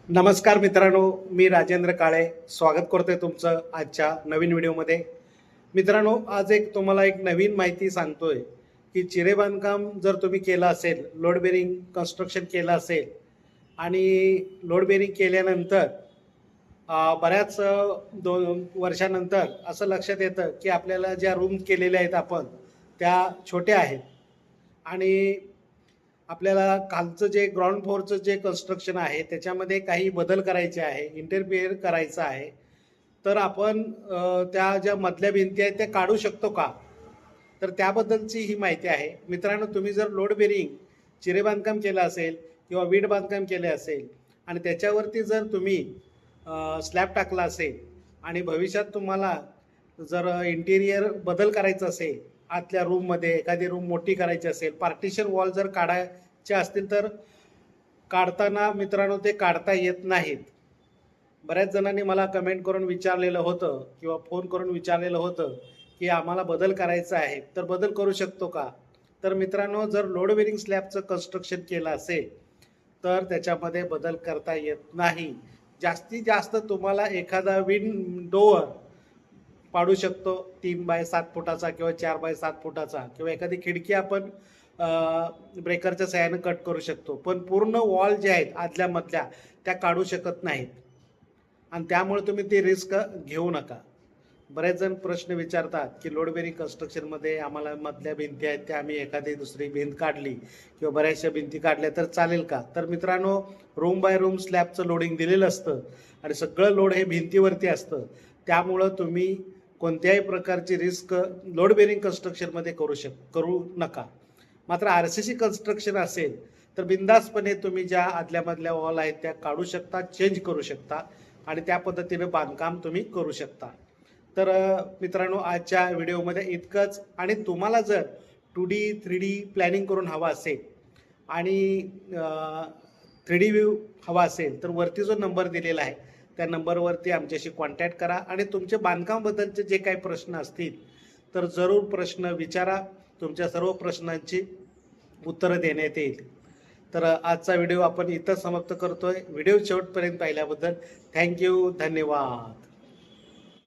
नमस्कार मित्रांनो, मी राजेंद्र काळे स्वागत करतोय तुमचं आजच्या नवीन व्हिडिओमध्ये. मित्रांनो, आज तुम्हाला एक नवीन माहिती सांगतोय की चिरे बांधकाम जर तुम्ही केलं असेल, लोड बेरिंग कन्स्ट्रक्शन केलं असेल आणि लोड बेरिंग केल्यानंतर बऱ्याच 2 वर्षानंतर असं लक्षात येतं की आपल्याला ज्या रूम केलेल्या आहेत आपण त्या छोट्या आहेत आणि आपल्याला खालचं जे ग्राउंड फ्लोअरचं जे कन्स्ट्रक्शन आहे त्याच्यामध्ये काही बदल करायचे आहे, इंटरफिअर करायचं आहे. तर आपण त्या ज्या मधल्या भिंती आहेत त्या काढू शकतो का? तर त्याबद्दलची ही माहिती आहे. मित्रांनो, तुम्ही जर लोड बेरिंग चिरे बांधकाम केलं असेल किंवा वीट बांधकाम केले असेल आणि त्याच्यावरती जर तुम्ही स्लॅब टाकला असेल आणि भविष्यात तुम्हाला जर इंटिरियर बदल करायचा असेल, आतल्या रूममध्ये एखादी रूम मोठी करायची असेल, पार्टिशन वॉल जर काढायचे असतील तर काढताना मित्रांनो ते काढता येत नाहीत. बऱ्याच जणांनी मला कमेंट करून विचारलेलं होतं किंवा फोन करून विचारलेलं होतं की आम्हाला बदल करायचा आहे, तर बदल करू शकतो का? तर मित्रांनो, जर लोड बेरिंग स्लॅबचं कन्स्ट्रक्शन केलं असेल तर त्याच्यामध्ये बदल करता येत नाही. जास्तीत जास्त तुम्हाला एखादा विंडोवर पाडू शकतो 3 बाय 7 फुटाचा किंवा 4 बाय 7 फुटाचा, किंवा एखादी खिडकी आपण ब्रेकरच्या सहाय्याने कट करू शकतो. पण पूर्ण वॉल जे आहेत आदल्या मधल्या त्या काढू शकत नाहीत आणि त्यामुळे तुम्ही ती रिस्क घेऊ नका. बरेच जण प्रश्न विचारतात की लोड बेरिंग कन्स्ट्रक्शनमध्ये आम्हाला मधल्या भिंती आहेत त्या आम्ही एखादी दुसरी भिंत काढली किंवा बऱ्याचशा भिंती काढल्या तर चालेल का? तर मित्रांनो, रूम बाय रूम स्लॅबचं लोडिंग दिलेलं असतं आणि सगळं लोड हे भिंतीवरती असतं. त्यामुळं तुम्ही कोणत्याही प्रकारची रिस्क लोड बेरिंग कन्स्ट्रक्शनमध्ये करू नका. मात्र RCC कन्स्ट्रक्शन असेल तर बिंदासपणे तुम्ही ज्या आदल्यामधल्या वॉल आहेत त्या काढू शकता, चेंज करू शकता आणि त्या पद्धतीनं बांधकाम तुम्ही करू शकता. तर मित्रांनो, आजच्या व्हिडिओमध्ये इतकंच. आणि तुम्हाला जर 2D 3D प्लॅनिंग करून हवा असेल आणि 3D व्ह्यू हवा असेल तर वरती जो नंबर दिलेला आहे त्या नंबरवरती आमच्याशी कॉन्टॅक्ट करा आणि तुमचे बांधकामाबद्दलचे जे काही प्रश्न असतील तर जरूर प्रश्न विचारा. तुमच्या सर्व प्रश्नांची उत्तरं देण्यात येईल. तर आजचा व्हिडिओ आपण इथं समाप्त करतोय. व्हिडिओ शेवटपर्यंत पाहिल्याबद्दल थँक्यू, धन्यवाद.